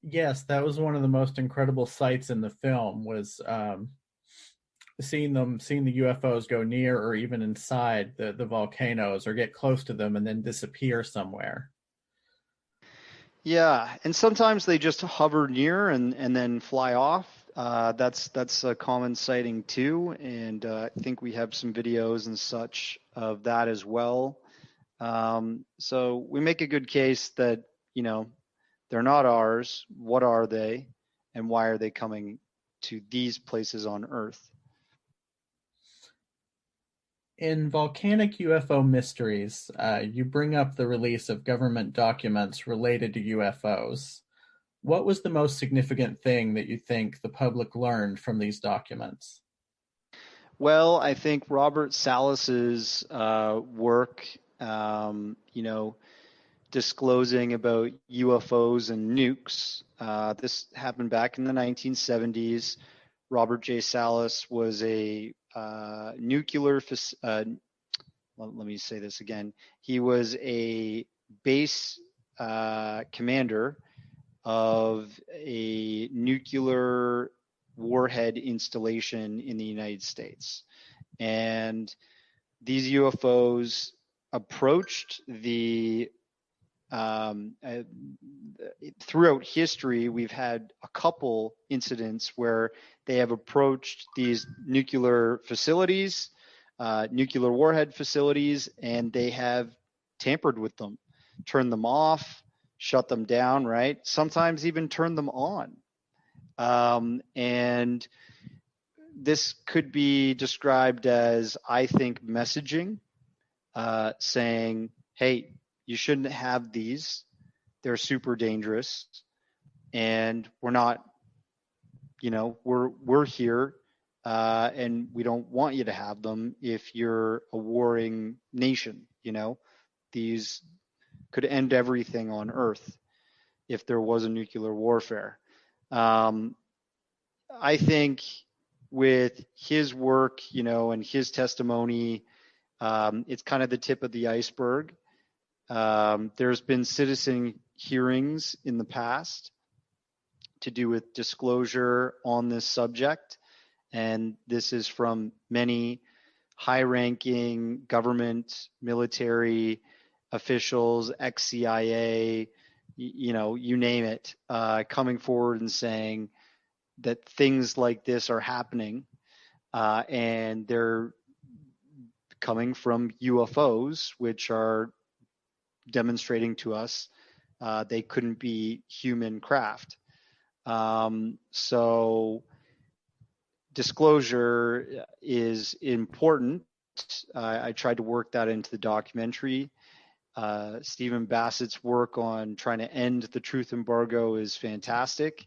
Yes, that was one of the most incredible sights in the film was seeing the UFOs go near or even inside the volcanoes or get close to them and then disappear somewhere. Yeah, and sometimes they just hover near and then fly off. That's a common sighting too, and I think we have some videos and such of that as well. So we make a good case that, you know, they're not ours. What are they, and why are they coming to these places on Earth? In Volcanic UFO Mysteries, you bring up the release of government documents related to UFOs. What was the most significant thing that you think the public learned from these documents? Well, I think Robert Salas's work, you know, disclosing about UFOs and nukes. This happened back in the 1970s. Robert J. Salas was a nuclear. Let me say this again. He was a base commander of a nuclear warhead installation in the United States. And these UFOs approached the throughout history, we've had a couple incidents where they have approached these nuclear facilities, nuclear warhead facilities, and they have tampered with them, turned them off, shut them down, right? Sometimes even turn them on. And this could be described as, I think, messaging, saying, hey, you shouldn't have these. They're super dangerous. And we're not, you know, we're here, and we don't want you to have them if you're a warring nation, you know. These could end everything on Earth if there was a nuclear warfare. I think with his work, you know, and his testimony, it's kind of the tip of the iceberg. There's been citizen hearings in the past to do with disclosure on this subject, and this is from many high-ranking government, military officials, ex-CIA, you know, you name it, coming forward and saying that things like this are happening, and they're coming from UFOs, which are demonstrating to us they couldn't be human craft. So disclosure is important. I tried to work that into the documentary. Stephen Bassett's work on trying to end the truth embargo is fantastic.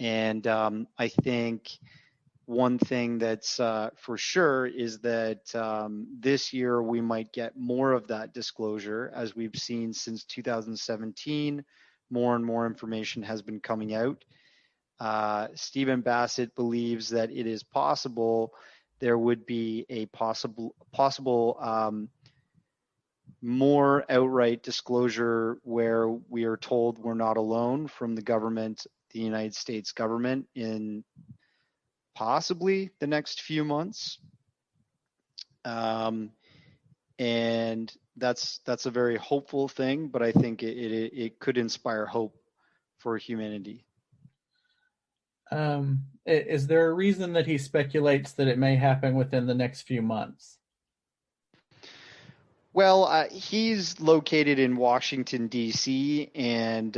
And I think one thing that's for sure is that this year we might get more of that disclosure, as we've seen since 2017. More and more information has been coming out. Stephen Bassett believes that it is possible there would be a possible more outright disclosure where we are told we're not alone from the government, the United States government, in possibly the next few months. And that's a very hopeful thing, but I think it could inspire hope for humanity. Is there a reason that he speculates that it may happen within the next few months? Well, he's located in Washington, D.C., and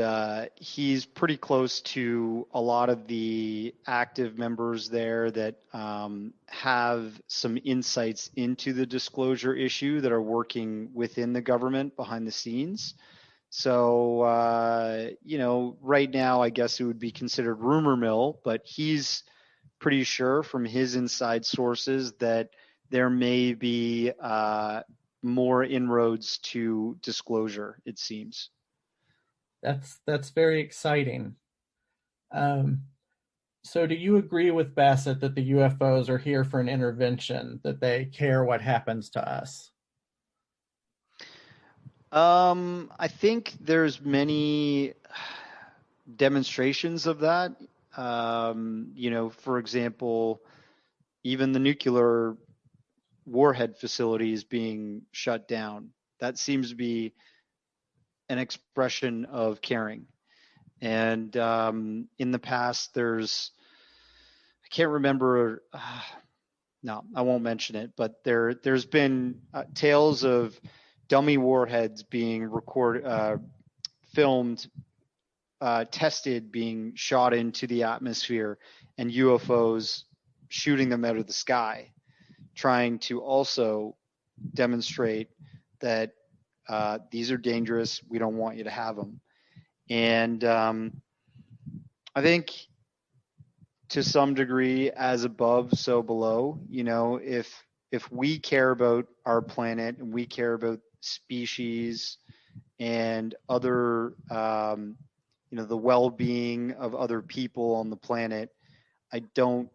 he's pretty close to a lot of the active members there that have some insights into the disclosure issue that are working within the government behind the scenes. So, you know, right now, I guess it would be considered rumor mill, but he's pretty sure from his inside sources that there may be more inroads to disclosure, it seems. That's very exciting. Um, so, do you agree with Bassett that the UFOs are here for an intervention, that they care what happens to us? I think there's many demonstrations of that. For example, even the nuclear warhead facilities being shut down. That seems to be an expression of caring. And in the past, I can't remember, no, I won't mention it, but there's been tales of dummy warheads being filmed, tested, being shot into the atmosphere, and UFOs shooting them out of the sky, trying to also demonstrate that these are dangerous. We don't want you to have them. And I think to some degree, as above, so below. If we care about our planet and we care about species and other, the well-being of other people on the planet, I don't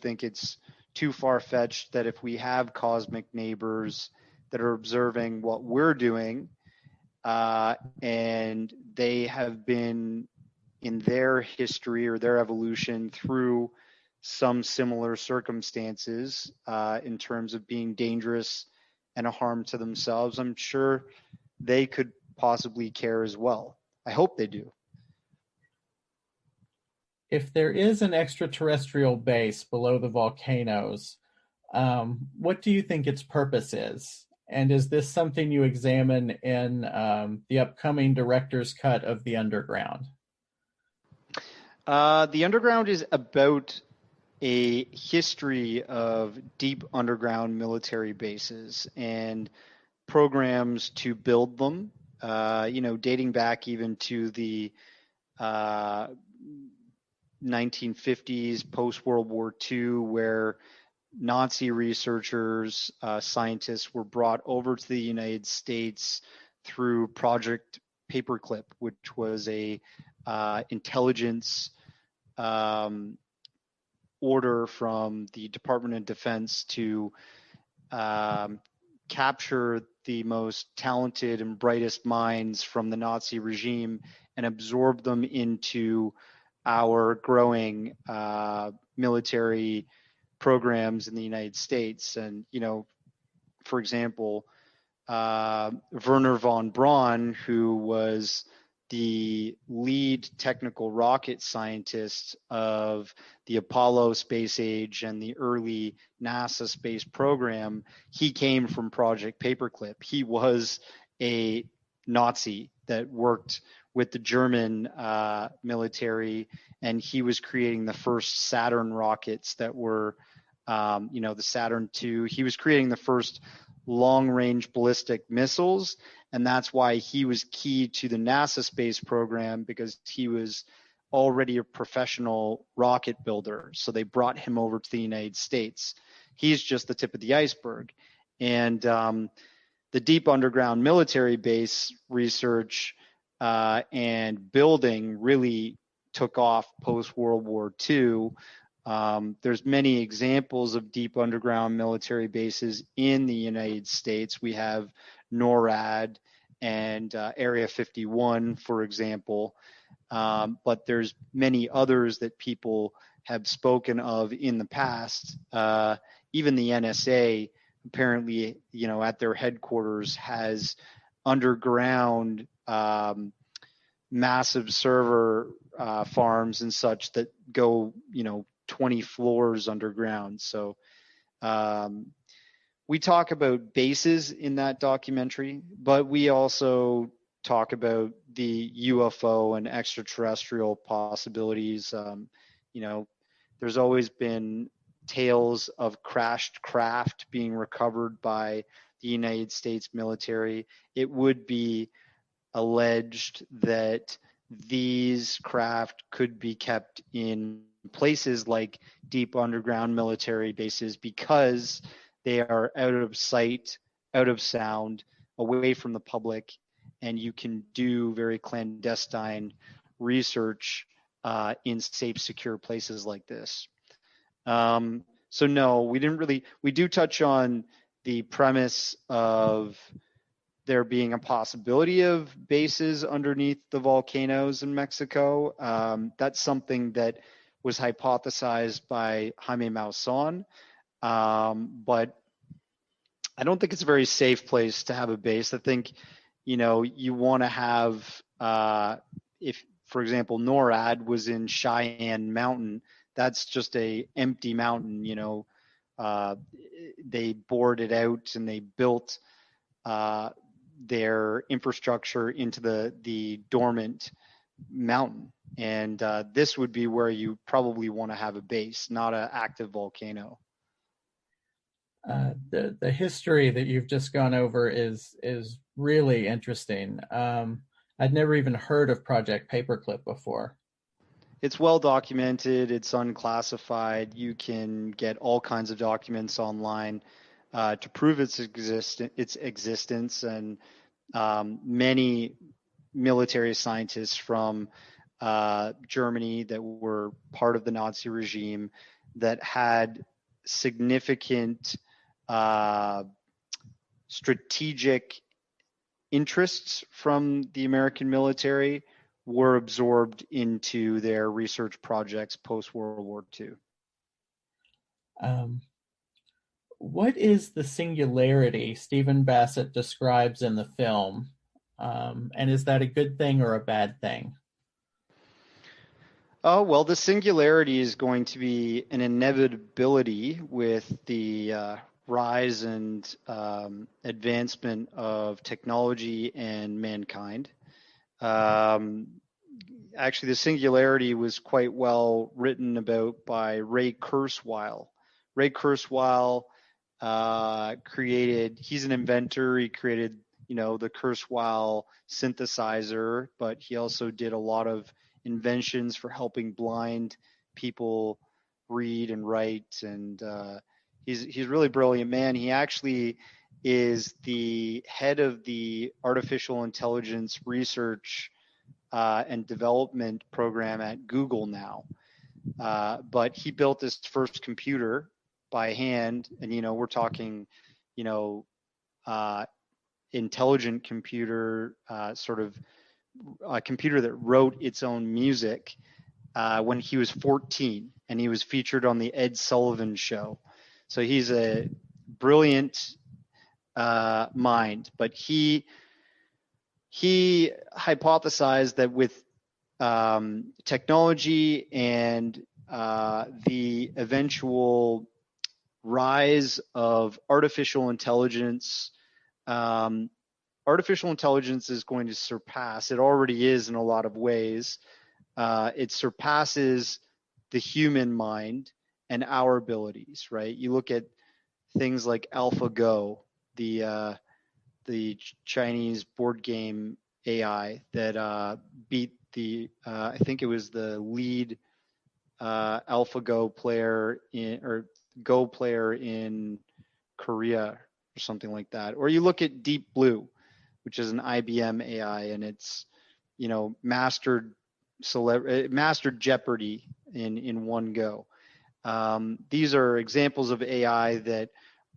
think it's too far-fetched that if we have cosmic neighbors that are observing what we're doing, and they have been in their history or their evolution through some similar circumstances in terms of being dangerous and a harm to themselves, I'm sure they could possibly care as well. I hope they do. If there is an extraterrestrial base below the volcanoes, what do you think its purpose is? And is this something you examine in the upcoming director's cut of The Underground? The Underground is about a history of deep underground military bases and programs to build them, dating back even to the 1950s, post-World War II, where Nazi researchers, scientists were brought over to the United States through Project Paperclip, which was a intelligence order from the Department of Defense to capture the most talented and brightest minds from the Nazi regime and absorb them into our growing military programs in the United States. And, for example, Werner von Braun, who was the lead technical rocket scientist of the Apollo space age and the early NASA space program, he came from Project Paperclip. He was a Nazi that worked with the German military, and he was creating the first Saturn rockets that were, the Saturn II. He was creating the first long-range ballistic missiles, and that's why he was key to the NASA space program, because he was already a professional rocket builder. So they brought him over to the United States. He's just the tip of the iceberg. And the deep underground military base research and building really took off post-World War II. There's many examples of deep underground military bases in the United States. We have NORAD and Area 51, for example. But there's many others that people have spoken of in the past. Even the NSA, apparently, at their headquarters has underground massive server farms and such that go, 20 floors underground. So we talk about bases in that documentary, but we also talk about the UFO and extraterrestrial possibilities. There's always been tales of crashed craft being recovered by the United States military. It would be alleged that these craft could be kept in places like deep underground military bases because they are out of sight, out of sound, away from the public, and you can do very clandestine research in safe, secure places like this. So no, we do touch on the premise of there being a possibility of bases underneath the volcanoes in Mexico. That's something that was hypothesized by Jaime Maussan, but I don't think it's a very safe place to have a base. I think, you want to have, if, for example, NORAD was in Cheyenne Mountain, that's just a empty mountain. They bored it out and they built their infrastructure into the dormant mountain. And this would be where you probably want to have a base, not an active volcano. The history that you've just gone over is really interesting. I'd never even heard of Project Paperclip before. It's well documented. It's unclassified. You can get all kinds of documents online to prove its existence, and many military scientists from Germany that were part of the Nazi regime that had significant strategic interests from the American military were absorbed into their research projects post World War II. What is the singularity Stephen Bassett describes in the film? And is that a good thing or a bad thing? Oh, well, the singularity is going to be an inevitability with the rise and advancement of technology and mankind. Actually, the singularity was quite well written about by Ray Kurzweil. Ray Kurzweil he's an inventor. He created, the Kurzweil synthesizer, but he also did a lot of inventions for helping blind people read and write. And he's a really brilliant man. He actually is the head of the artificial intelligence research and development program at Google now. But he built his first computer by hand, and we're talking, intelligent computer, sort of a computer that wrote its own music when he was 14, and he was featured on the Ed Sullivan Show. So he's a brilliant mind, but he hypothesized that with technology and the eventual rise of artificial intelligence, artificial intelligence is going to surpass, it already is in a lot of ways, it surpasses the human mind and our abilities, right? You look at things like AlphaGo, the Chinese board game AI that beat the I think it was the lead AlphaGo player or Go player in Korea or something like that. Or you look at Deep Blue, which is an IBM AI, and it's mastered Jeopardy in one go. These are examples of AI that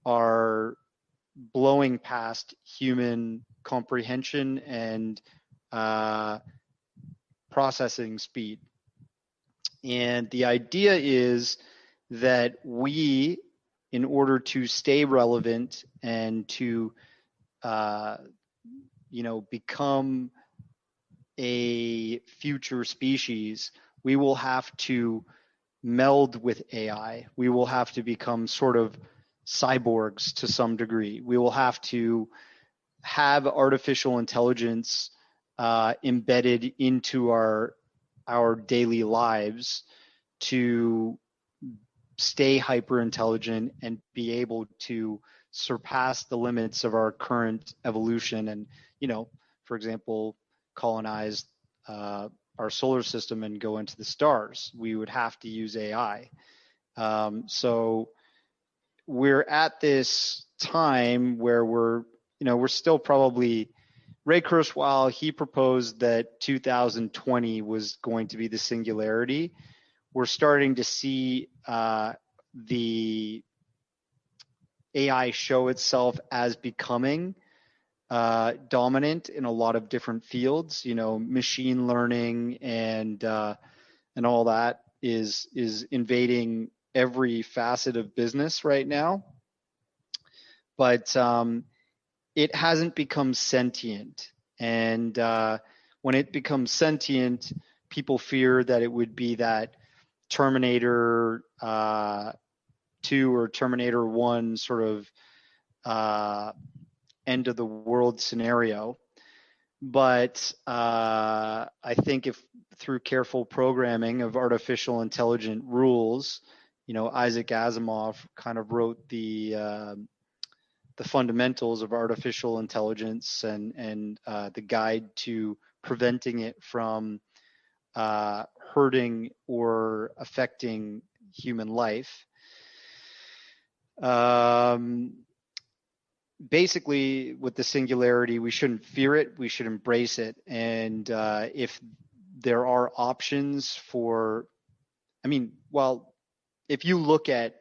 are blowing past human comprehension and processing speed. And the idea is that we, in order to stay relevant and to become a future species, we will have to meld with AI. We will have to become sort of cyborgs to some degree. We will have to have artificial intelligence embedded into our daily lives to stay hyper intelligent and be able to surpass the limits of our current evolution and, for example, colonize our solar system and go into the stars. We would have to use AI. So we're at this time where we're still probably, Ray Kurzweil, he proposed that 2020 was going to be the singularity. We're starting to see the AI show itself as becoming dominant in a lot of different fields. Machine learning and all that is invading every facet of business right now. But it hasn't become sentient. And when it becomes sentient, people fear that it would be that Terminator 2 or Terminator 1 sort of end of the world scenario. But I think if through careful programming of artificial intelligent rules, Isaac Asimov kind of wrote the fundamentals of artificial intelligence and the guide to preventing it from hurting or affecting human life. Basically, with the singularity, we shouldn't fear it, we should embrace it. And if there are options for, if you look at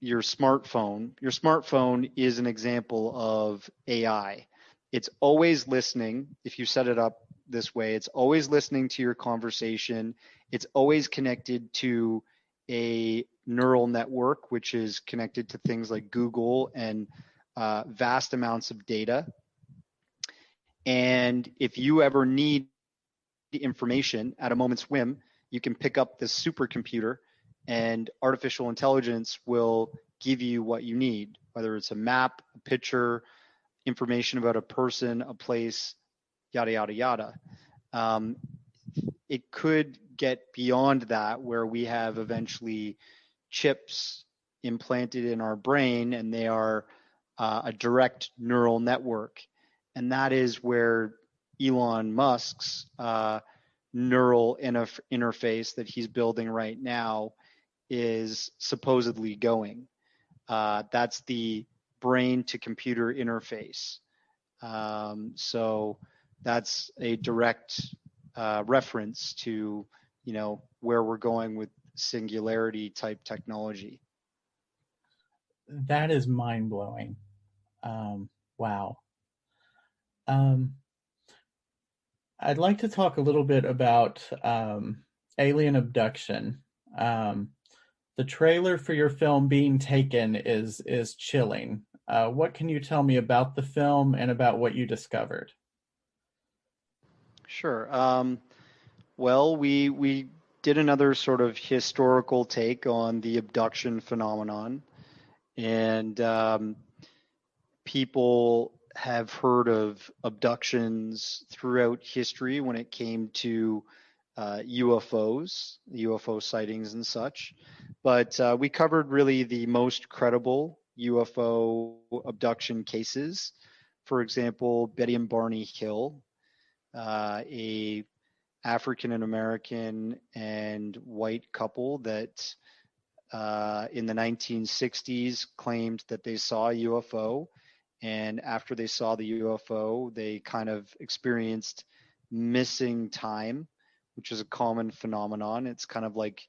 your smartphone is an example of AI. It's always listening. If you set it up this way, it's always listening to your conversation. It's always connected to a neural network, which is connected to things like Google and vast amounts of data. And if you ever need information at a moment's whim, you can pick up this supercomputer and artificial intelligence will give you what you need, whether it's a map, a picture, information about a person, a place, yada, yada, yada. It could get beyond that, where we have eventually chips implanted in our brain, and they are a direct neural network. And that is where Elon Musk's neural interface that he's building right now is supposedly going. That's the brain to computer interface. So that's a direct reference to, where we're going with singularity type technology. That is mind-blowing. Wow. I'd like to talk a little bit about alien abduction. The trailer for your film Being Taken is chilling. What can you tell me about the film and about what you discovered? Sure. Well, we did another sort of historical take on the abduction phenomenon, and people have heard of abductions throughout history when it came to UFOs, UFO sightings and such. But we covered really the most credible UFO abduction cases. For example, Betty and Barney Hill, a African American and white couple that in the 1960s claimed that they saw a UFO. And after they saw the UFO, they kind of experienced missing time, which is a common phenomenon. It's kind of like,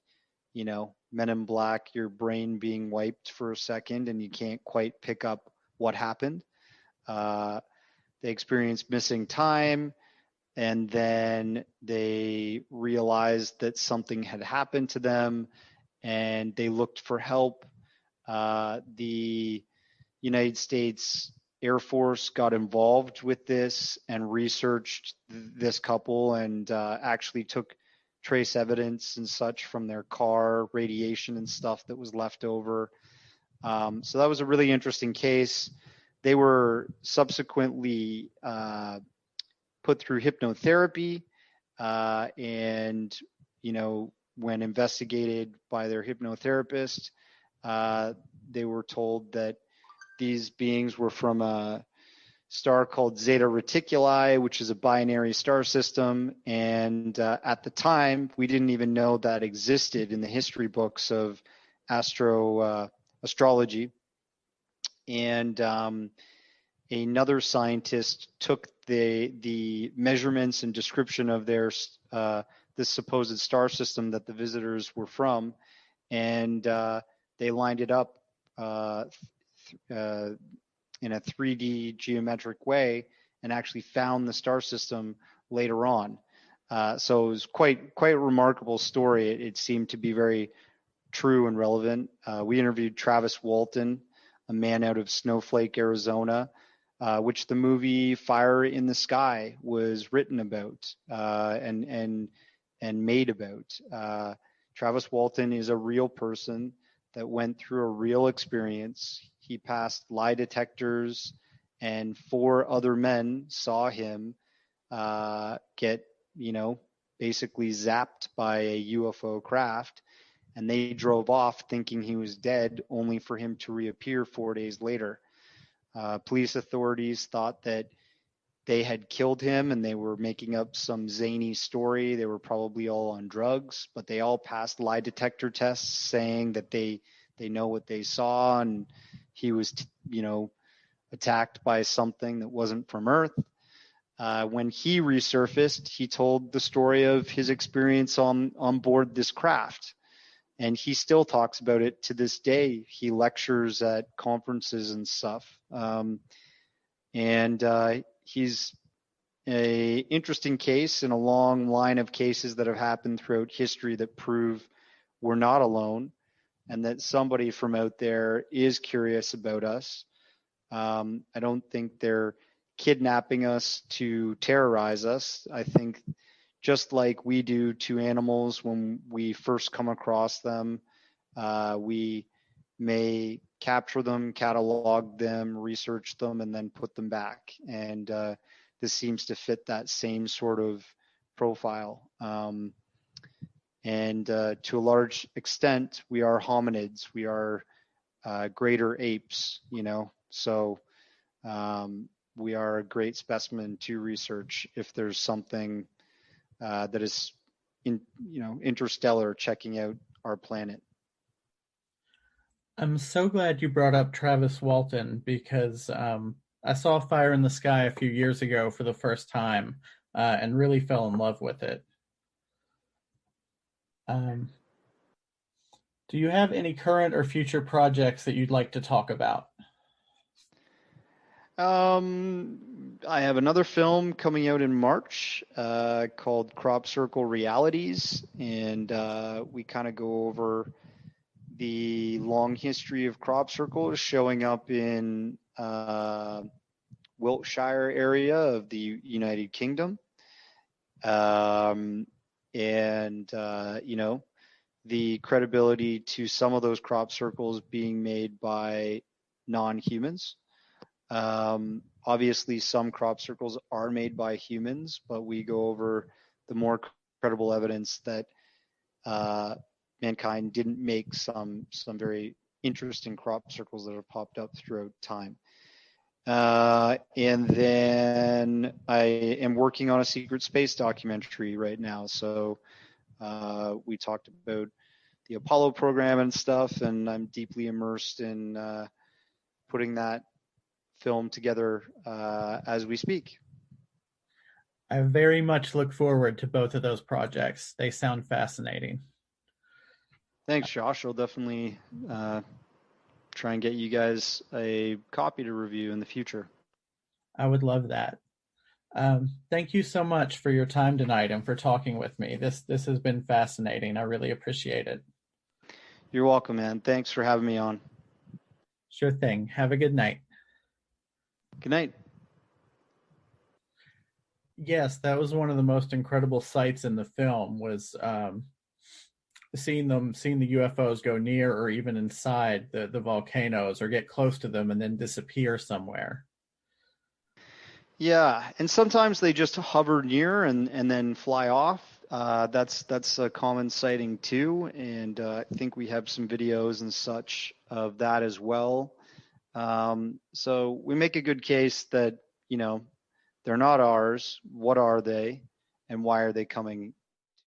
Men in Black, your brain being wiped for a second and you can't quite pick up what happened. They experienced missing time, and then they realized that something had happened to them and they looked for help. The United States Air Force got involved with this and researched this couple and actually took trace evidence and such from their car, radiation and stuff that was left over. So that was a really interesting case. They were subsequently put through hypnotherapy, and when investigated by their hypnotherapist, they were told that these beings were from a star called Zeta Reticuli, which is a binary star system. And at the time, we didn't even know that existed in the history books of astrology. And another scientist took the measurements and description of their this supposed star system that the visitors were from, and they lined it up in a 3D geometric way, and actually found the star system later on. So it was quite a remarkable story. It seemed to be very true and relevant. We interviewed Travis Walton, a man out of Snowflake, Arizona, which the movie Fire in the Sky was written about and made about. Travis Walton is a real person that went through a real experience. He passed lie detectors, and 4 other men saw him get, basically zapped by a UFO craft, and they drove off thinking he was dead, only for him to reappear 4 days later. Police authorities thought that they had killed him and they were making up some zany story. They were probably all on drugs, but they all passed lie detector tests saying that they know what they saw, and he was, attacked by something that wasn't from Earth. When he resurfaced, he told the story of his experience on board this craft. And he still talks about it to this day. He lectures at conferences and stuff. He's a interesting case in a long line of cases that have happened throughout history that prove we're not alone and that somebody from out there is curious about us. I don't think they're kidnapping us to terrorize us. I think just like we do to animals when we first come across them, we may capture them, catalog them, research them, and then put them back. And this seems to fit that same sort of profile. To a large extent, we are hominids. We are greater apes, So we are a great specimen to research if there's something that is interstellar checking out our planet. I'm so glad you brought up Travis Walton because I saw Fire in the Sky a few years ago for the first time and really fell in love with it. Do you have any current or future projects that you'd like to talk about? I have another film coming out in March called Crop Circle Realities, and we kind of go over the long history of crop circles showing up in Wiltshire area of the United Kingdom. The credibility to some of those crop circles being made by non-humans. Obviously, some crop circles are made by humans, but we go over the more credible evidence that mankind didn't make some very interesting crop circles that have popped up throughout time. And then I am working on a secret space documentary right now. So we talked about the Apollo program and stuff, and I'm deeply immersed in putting that film together as we speak. I very much look forward to both of those projects. They sound fascinating. Thanks, Josh. I'll definitely try and get you guys a copy to review in the future. I would love that. Thank you so much for your time tonight and for talking with me. This has been fascinating. I really appreciate it. You're welcome, man. Thanks for having me on. Sure thing. Have a good night. Good night. Yes, that was one of the most incredible sights in the film was seeing the UFOs go near or even inside the volcanoes or get close to them and then disappear somewhere. Yeah, and sometimes they just hover near and then fly off. That's a common sighting too, and I think we have some videos and such of that as well. So we make a good case that they're not ours. What are they, and why are they coming